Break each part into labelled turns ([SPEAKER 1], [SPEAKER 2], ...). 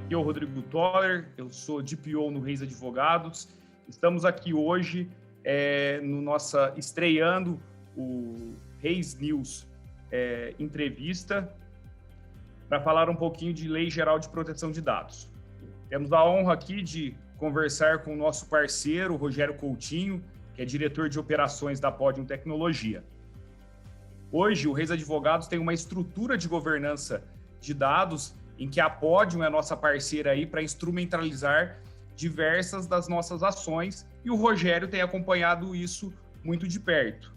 [SPEAKER 1] Aqui é o Rodrigo Toller, eu sou DPO no Reis Advogados. Estamos aqui hoje estreando o Reis News entrevista para falar um pouquinho de Lei Geral de Proteção de Dados. Temos a honra aqui de conversar com o nosso parceiro, Rogério Coutinho, que é diretor de operações da Podium Tecnologia. Hoje, o Reis Advogados tem uma estrutura de governança de dados em que a Podium é a nossa parceira aí para instrumentalizar diversas das nossas ações, e o Rogério tem acompanhado isso muito de perto.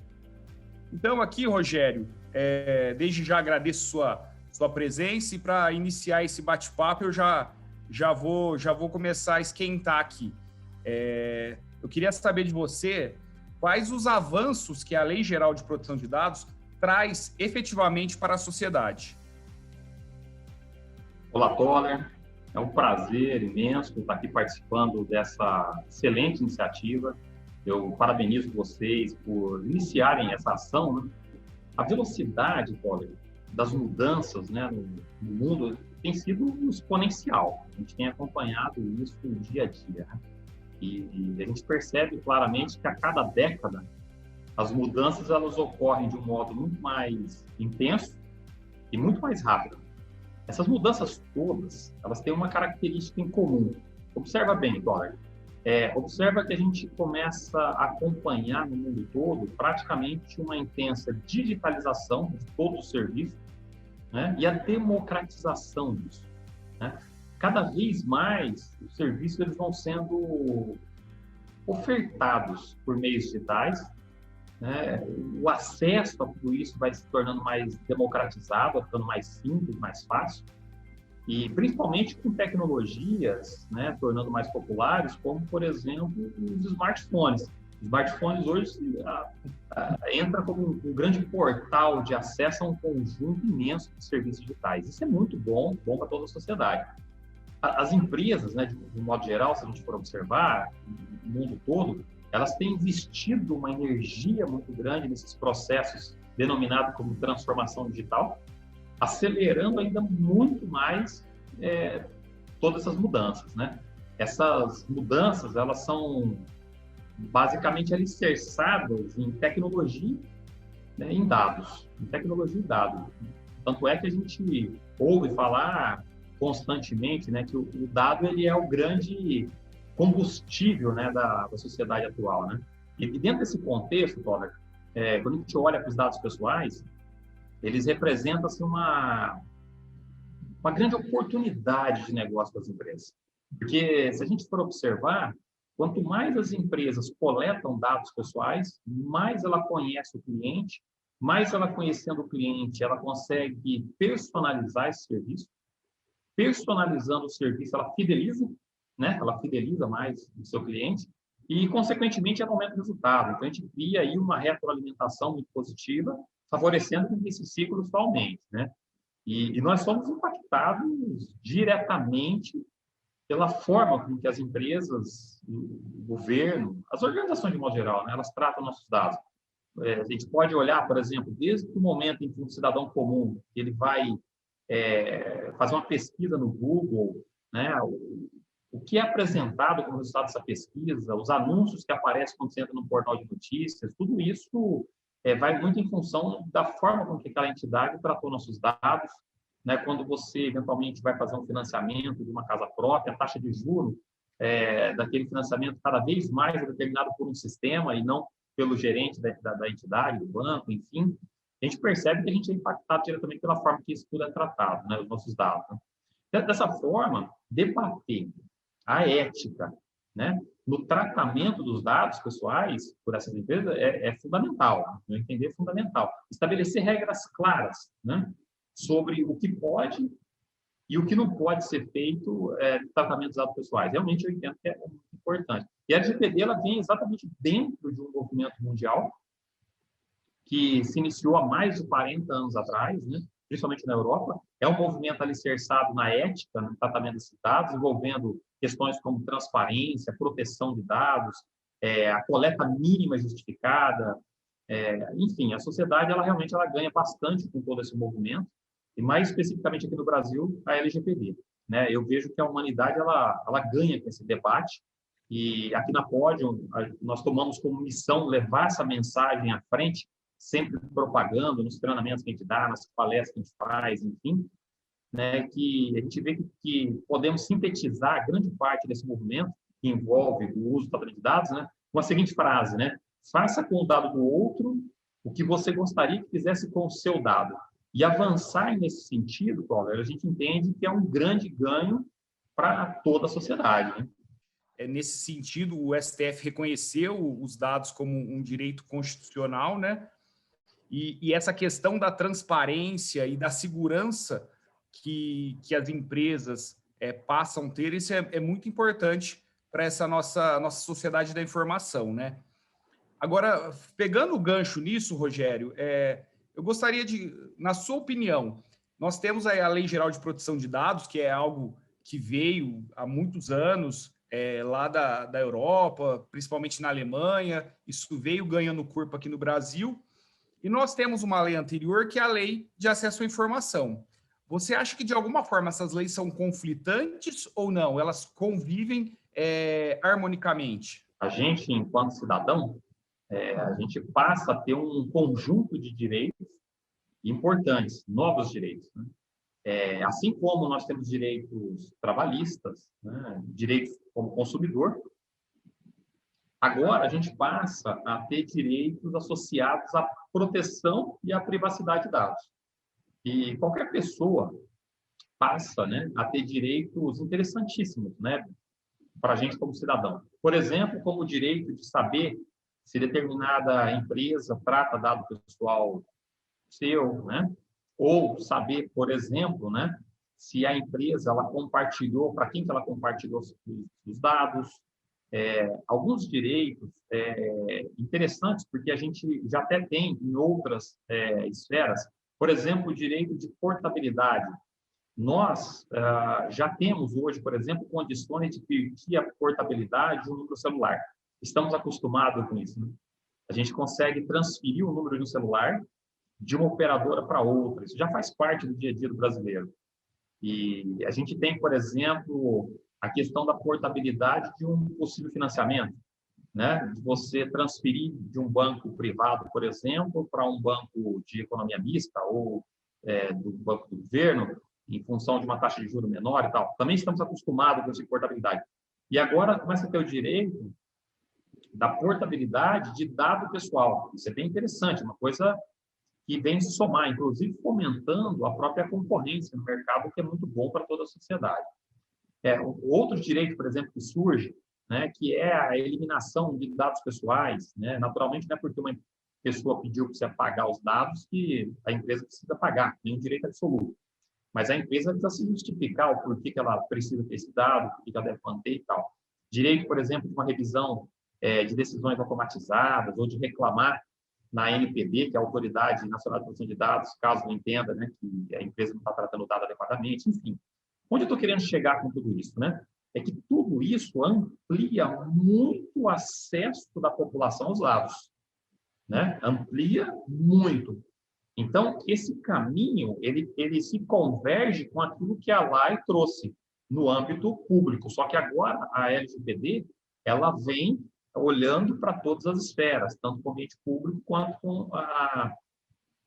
[SPEAKER 1] Então, aqui, Rogério, desde já agradeço sua presença, e para iniciar esse bate-papo eu já vou começar a esquentar aqui. Eu queria saber de você quais os avanços que a Lei Geral de Proteção de Dados traz efetivamente para a sociedade.
[SPEAKER 2] Olá, Toller. É um prazer imenso estar aqui participando dessa excelente iniciativa. Eu parabenizo vocês por iniciarem essa ação, né? A velocidade, Toller, das mudanças, né, no mundo tem sido exponencial. A gente tem acompanhado isso dia a dia, né? E a gente percebe claramente que a cada década as mudanças elas ocorrem de um modo muito mais intenso e muito mais rápido. Essas mudanças todas, elas têm uma característica em comum. Observa bem, Dólar. Observa que a gente começa a acompanhar no mundo todo praticamente uma intensa digitalização de todo o serviço, né? E a democratização disso, né? Cada vez mais os serviços eles vão sendo ofertados por meios digitais, né? O acesso a tudo isso vai se tornando mais democratizado, vai ficando mais simples, mais fácil, e principalmente com tecnologias, né, tornando mais populares, como, por exemplo, os smartphones. Os smartphones hoje entra como um grande portal de acesso a um conjunto imenso de serviços digitais. Isso é muito bom para toda a sociedade. As empresas, né, de um modo geral, se a gente for observar, no mundo todo, elas têm investido uma energia muito grande nesses processos denominados como transformação digital, acelerando ainda muito mais todas essas mudanças, né? Essas mudanças, elas são basicamente alicerçadas em tecnologia, né, em dados, em tecnologia e dados. Tanto é que a gente ouve falar constantemente, né, que o dado ele é o grande combustível, né, da sociedade atual, né? E dentro desse contexto, Toller, quando a gente olha para os dados pessoais, eles representam assim, uma grande oportunidade de negócio para as empresas. Porque se a gente for observar, quanto mais as empresas coletam dados pessoais, mais ela conhece o cliente, mais ela conhecendo o cliente, ela consegue personalizar esse serviço. Personalizando o serviço, ela fideliza, né? Ela fideliza mais o seu cliente e, consequentemente, ela aumenta o resultado. Então, a gente cria aí uma retroalimentação muito positiva, favorecendo que esse ciclo só aumente, né? E nós somos impactados diretamente pela forma com que as empresas, o governo, as organizações de modo geral, né, elas tratam nossos dados. A gente pode olhar, por exemplo, desde o momento em que um cidadão comum ele vai fazer uma pesquisa no Google, né? O que é apresentado como resultado dessa pesquisa, os anúncios que aparecem quando você entra no portal de notícias, tudo isso vai muito em função da forma com que aquela entidade tratou nossos dados, né? Quando você eventualmente vai fazer um financiamento de uma casa própria, a taxa de juros daquele financiamento cada vez mais é determinada por um sistema e não pelo gerente da entidade, do banco, enfim. A gente percebe que a gente é impactado diretamente pela forma que isso tudo é tratado, né, os nossos dados, né? Dessa forma, debater a ética, né, no tratamento dos dados pessoais por essas empresas é fundamental, no entender, é fundamental. Estabelecer regras claras, né, sobre o que pode e o que não pode ser feito no tratamento dos dados pessoais. Realmente, eu entendo que é muito importante. E a LGPD ela vem exatamente dentro de um movimento mundial que se iniciou há mais de 40 anos atrás, né? Principalmente na Europa. É um movimento alicerçado na ética, no tratamento desses dados, envolvendo questões como transparência, proteção de dados, a coleta mínima justificada. Enfim, a sociedade ela ganha bastante com todo esse movimento, e mais especificamente aqui no Brasil, a LGPD. né? Eu vejo que a humanidade ela ganha com esse debate, e aqui na Podium nós tomamos como missão levar essa mensagem à frente, sempre propagando nos treinamentos que a gente dá, nas palestras que a gente faz, enfim, né? Que a gente vê que podemos sintetizar grande parte desse movimento que envolve o uso de dados, né? Com a seguinte frase, né? Faça com o dado do outro o que você gostaria que fizesse com o seu dado. E avançar nesse sentido, Paulo, a gente entende que é um grande ganho para toda a sociedade, né?
[SPEAKER 1] Nesse sentido, o STF reconheceu os dados como um direito constitucional, né? E essa questão da transparência e da segurança que as empresas passam a ter, isso é muito importante para essa nossa sociedade da informação, né? Agora, pegando o gancho nisso, Rogério, eu gostaria de, na sua opinião, nós temos aí a Lei Geral de Proteção de Dados, que é algo que veio há muitos anos lá da Europa, principalmente na Alemanha, isso veio ganhando corpo aqui no Brasil, e nós temos uma lei anterior, que é a Lei de Acesso à Informação. Você acha que, de alguma forma, essas leis são conflitantes ou não? Elas convivem harmonicamente?
[SPEAKER 2] A gente, enquanto cidadão, a gente passa a ter um conjunto de direitos importantes, novos direitos, né? Assim como nós temos direitos trabalhistas, né? Direitos como consumidor, agora a gente passa a ter direitos associados à proteção e à privacidade de dados. E qualquer pessoa passa, né, a ter direitos interessantíssimos, né, para a gente como cidadão. Por exemplo, como o direito de saber se determinada empresa trata dado pessoal seu, né? Ou saber, por exemplo, né, se a empresa ela compartilhou, para quem que ela compartilhou os dados. Alguns direitos interessantes, porque a gente já até tem em outras esferas, por exemplo, o direito de portabilidade. Nós já temos hoje, por exemplo, condições de pedir a portabilidade de um número celular. Estamos acostumados com isso, né? A gente consegue transferir o número de um celular de uma operadora para outra. Isso já faz parte do dia a dia do brasileiro. E a gente tem, por exemplo, a questão da portabilidade de um possível financiamento, né? De você transferir de um banco privado, por exemplo, para um banco de economia mista ou do banco do governo, em função de uma taxa de juros menor e tal. Também estamos acostumados com essa portabilidade. E agora começa a ter o direito da portabilidade de dado pessoal. Isso é bem interessante, uma coisa que vem se somar, inclusive fomentando a própria concorrência no mercado, que é muito bom para toda a sociedade. Outro direito, por exemplo, que surge, né, que é a eliminação de dados pessoais, né? Naturalmente, não é porque uma pessoa pediu para você apagar os dados que a empresa precisa pagar, tem um direito absoluto. Mas a empresa precisa se justificar o porquê que ela precisa ter esse dado, o que ela deve manter e tal. Direito, por exemplo, de uma revisão de decisões automatizadas ou de reclamar na NPD, que é a Autoridade Nacional de Proteção de Dados, caso não entenda, né, que a empresa não está tratando o dado adequadamente, enfim. Onde eu estou querendo chegar com tudo isso, né? É que tudo isso amplia muito o acesso da população aos dados, né? Amplia muito. Então, esse caminho, ele se converge com aquilo que a lei trouxe no âmbito público. Só que agora a LGPD, ela vem olhando para todas as esferas, tanto com o ambiente público quanto com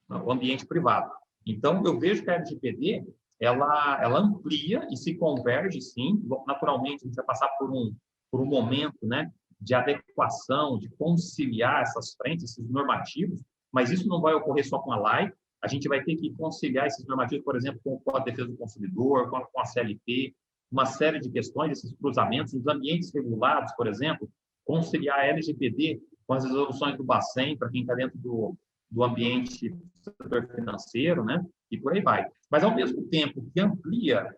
[SPEAKER 2] o ambiente privado. Então, eu vejo que a LGPD, ela amplia e se converge, sim. Naturalmente, a gente vai passar por um momento, né, de adequação, de conciliar essas frentes, esses normativos, mas isso não vai ocorrer só com a lei. A gente vai ter que conciliar esses normativos, por exemplo, com a defesa do consumidor, com a CLT, uma série de questões, esses cruzamentos, os ambientes regulados, por exemplo, conciliar a LGPD com as resoluções do Bacen, para quem está dentro do ambiente do setor financeiro, né? E por aí vai. Mas, ao mesmo tempo que amplia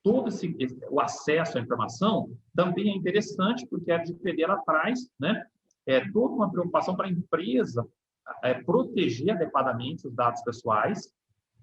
[SPEAKER 2] todo o acesso à informação, também é interessante, porque a LGPD ela traz, né, toda uma preocupação para a empresa proteger adequadamente os dados pessoais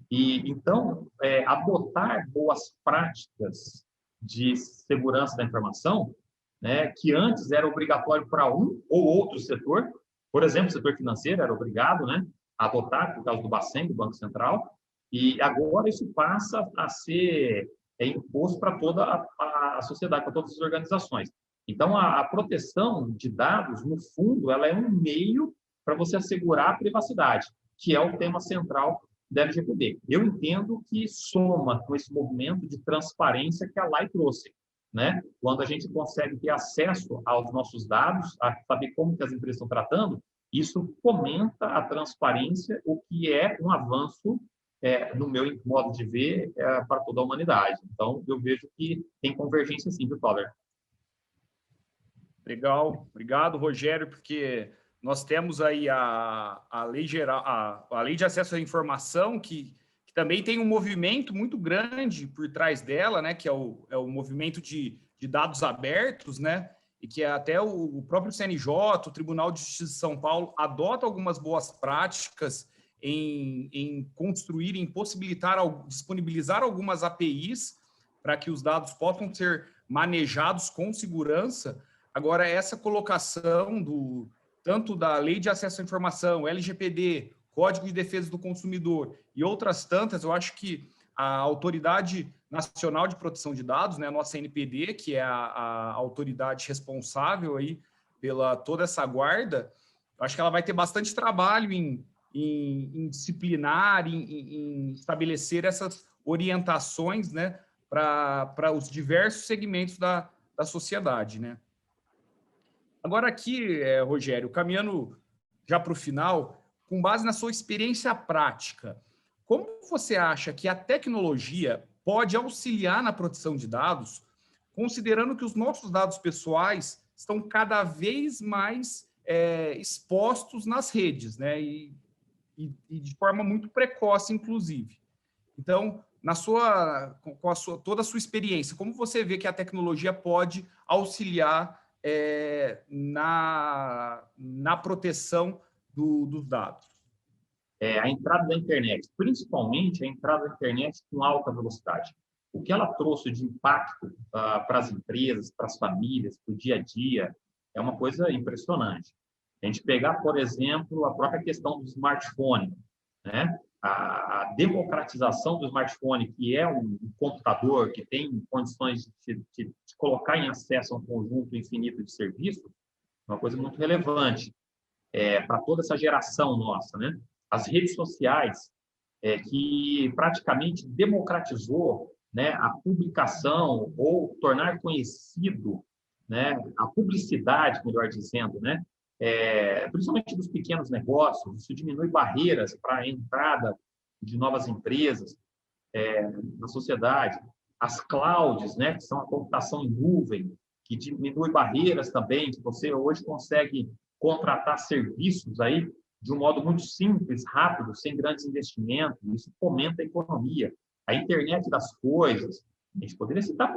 [SPEAKER 2] e, então, adotar boas práticas de segurança da informação, né, que antes era obrigatório para um ou outro setor. Por exemplo, o setor financeiro era obrigado, né, a adotar, por causa do Bacen, do Banco Central, e agora isso passa a ser é imposto para toda a sociedade, para todas as organizações. Então, a proteção de dados, no fundo, ela é um meio para você assegurar a privacidade, que é o tema central da LGPD. Eu entendo que soma com esse movimento de transparência que a lei trouxe, né? Quando a gente consegue ter acesso aos nossos dados, a saber como que as empresas estão tratando, isso fomenta a transparência, o que é um avanço, no meu modo de ver, para toda a humanidade. Então, eu vejo que tem convergência sim, viu, Toller?
[SPEAKER 1] Legal, obrigado, Rogério, porque nós temos aí a lei geral, a lei de acesso à informação, que também tem um movimento muito grande por trás dela, né, que é o movimento de dados abertos, né, e que até o próprio CNJ, o Tribunal de Justiça de São Paulo, adota algumas boas práticas em construir, em possibilitar, disponibilizar algumas APIs para que os dados possam ser manejados com segurança. Agora, essa colocação tanto da Lei de Acesso à Informação, LGPD, Código de Defesa do Consumidor e outras tantas, eu acho que a Autoridade Nacional de Proteção de Dados, né, a nossa NPD, que é a autoridade responsável aí pela toda essa guarda, eu acho que ela vai ter bastante trabalho em disciplinar, em estabelecer essas orientações, né, para os diversos segmentos da sociedade, né? Agora aqui, Rogério, caminhando já para o final, com base na sua experiência prática, como você acha que a tecnologia pode auxiliar na proteção de dados, considerando que os nossos dados pessoais estão cada vez mais expostos nas redes, né? E de forma muito precoce, inclusive. Então, toda a sua experiência, como você vê que a tecnologia pode auxiliar na proteção dos dados?
[SPEAKER 2] A entrada da internet, principalmente a entrada da internet com alta velocidade. O que ela trouxe de impacto para as empresas, para as famílias, para o dia a dia, é uma coisa impressionante. A gente pegar, por exemplo, a própria questão do smartphone, né? A democratização do smartphone, que é um computador que tem condições de colocar em acesso a um conjunto infinito de serviços, é uma coisa muito relevante para toda essa geração nossa, né? As redes sociais, que praticamente democratizou, né, a publicação ou tornar conhecido, né, a publicidade, melhor dizendo, né, principalmente dos pequenos negócios. Isso diminui barreiras para a entrada de novas empresas na sociedade. As clouds, né, que são a computação em nuvem, que diminui barreiras também, que você hoje consegue contratar serviços aí de um modo muito simples, rápido, sem grandes investimentos. Isso fomenta a economia. A internet das coisas, a gente poderia citar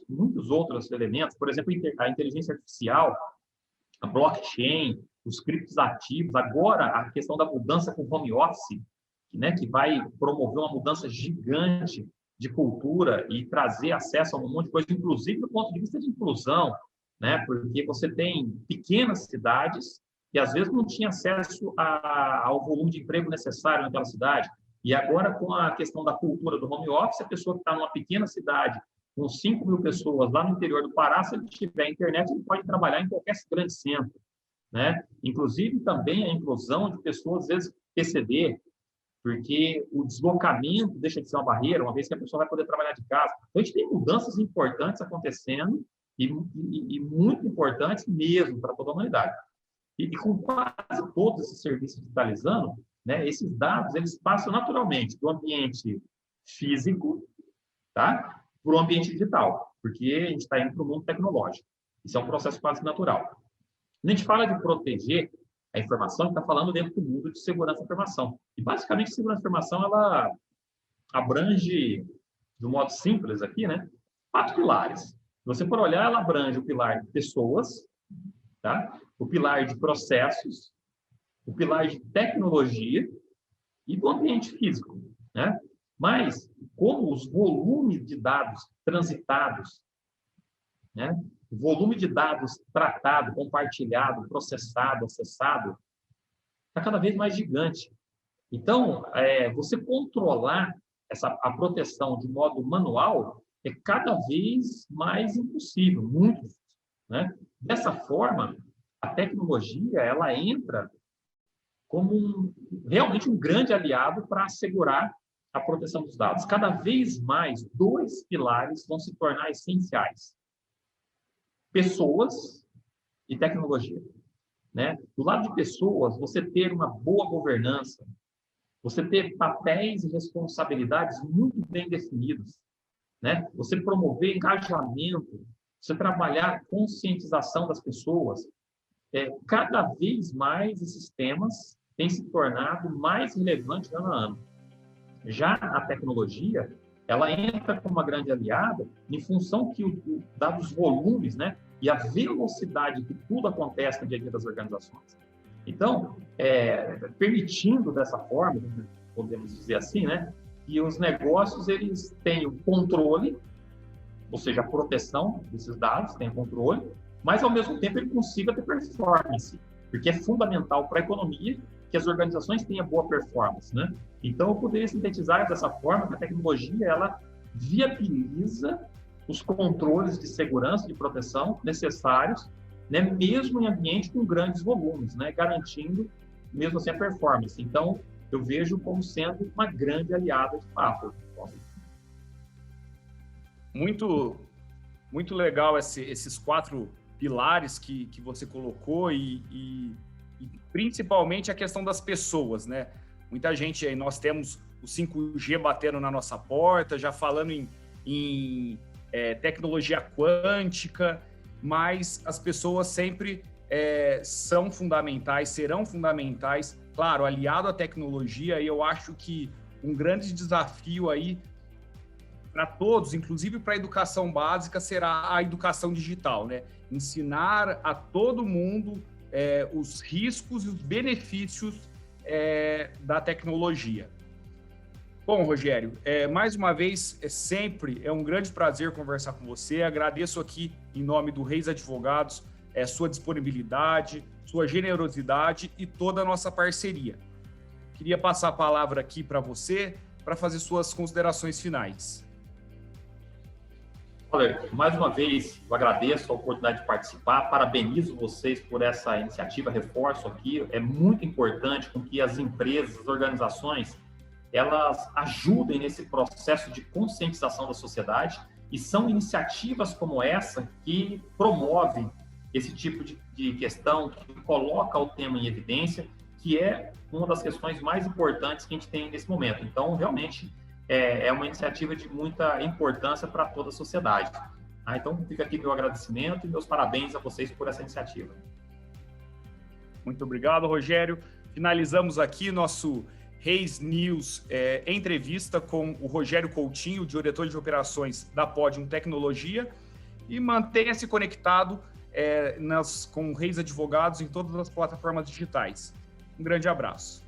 [SPEAKER 2] muitos outros elementos, por exemplo, a inteligência artificial, a blockchain, os criptos ativos, agora a questão da mudança com home office, né, que vai promover uma mudança gigante de cultura e trazer acesso a um monte de coisa, inclusive do ponto de vista de inclusão, né, porque você tem pequenas cidades que às vezes não tinha acesso ao volume de emprego necessário naquela cidade. E agora, com a questão da cultura do home office, a pessoa que está numa pequena cidade, com 5.000 pessoas lá no interior do Pará, se ele tiver internet, ele pode trabalhar em qualquer grande centro, né? Inclusive, também a inclusão de pessoas, às vezes, PCD, porque o deslocamento deixa de ser uma barreira, uma vez que a pessoa vai poder trabalhar de casa. Então, a gente tem mudanças importantes acontecendo e muito importantes mesmo para toda a humanidade. E com quase todos esses serviços digitalizando, né, esses dados eles passam naturalmente do ambiente físico, tá, para o ambiente digital, porque a gente está indo para o mundo tecnológico. Isso é um processo quase natural. Quando a gente fala de proteger a informação, a gente está falando dentro do mundo de segurança da informação. E, basicamente, a segurança da informação ela abrange, de um modo simples aqui, né, 4 pilares. Se você for olhar, ela abrange o pilar de pessoas, tá? O pilar de processos, o pilar de tecnologia e do ambiente físico, né? Mas, como os volumes de dados transitados, né? O volume de dados tratado, compartilhado, processado, acessado, está cada vez mais gigante. Então, você controlar a proteção de modo manual é cada vez mais impossível, muito difícil, né? Dessa forma, a tecnologia ela entra como realmente um grande aliado para assegurar a proteção dos dados. Cada vez mais, dois pilares vão se tornar essenciais: pessoas e tecnologia, né? Do lado de pessoas, você ter uma boa governança, você ter papéis e responsabilidades muito bem definidos, né? Você promover engajamento, você trabalhar a conscientização das pessoas. Cada vez mais esses temas têm se tornado mais relevantes ano a ano. Já a tecnologia, ela entra como uma grande aliada em função que, dados os volumes, né, e a velocidade que tudo acontece no dia a dia das organizações. Então, permitindo dessa forma, podemos dizer assim, né, que os negócios eles tenham controle, ou seja, a proteção desses dados, tenham controle, mas ao mesmo tempo ele consiga ter performance, porque é fundamental para a economia que as organizações tenham boa performance, né? Então, eu poderia sintetizar dessa forma que a tecnologia ela viabiliza os controles de segurança e de proteção necessários, né, mesmo em ambiente com grandes volumes, né, garantindo mesmo assim a performance. Então, eu vejo como sendo uma grande aliada de fato.
[SPEAKER 1] Muito legal esses 4 pilares que você colocou e principalmente a questão das pessoas, né? Muita gente aí, nós temos o 5G batendo na nossa porta, já falando em tecnologia quântica, mas as pessoas sempre são fundamentais, serão fundamentais, claro, aliado à tecnologia, e eu acho que um grande desafio aí para todos, inclusive para a educação básica, será a educação digital, né? Ensinar a todo mundo os riscos e os benefícios da tecnologia. Bom, Rogério, mais uma vez, sempre é um grande prazer conversar com você. Agradeço aqui, em nome do Reis Advogados, sua disponibilidade, sua generosidade e toda a nossa parceria. Queria passar a palavra aqui para você, para fazer suas considerações finais.
[SPEAKER 2] Olha, mais uma vez, eu agradeço a oportunidade de participar, parabenizo vocês por essa iniciativa, reforço aqui, é muito importante com que as empresas, as organizações, elas ajudem nesse processo de conscientização da sociedade, e são iniciativas como essa que promovem esse tipo de questão, que coloca o tema em evidência, que é uma das questões mais importantes que a gente tem nesse momento. Então, realmente, é uma iniciativa de muita importância para toda a sociedade. Então, fica aqui meu agradecimento e meus parabéns a vocês por essa iniciativa.
[SPEAKER 1] Muito obrigado, Rogério. Finalizamos aqui nosso Reis News entrevista com o Rogério Coutinho, diretor de operações da Podium Tecnologia, e mantenha-se conectado com o Reis Advogados em todas as plataformas digitais. Um grande abraço.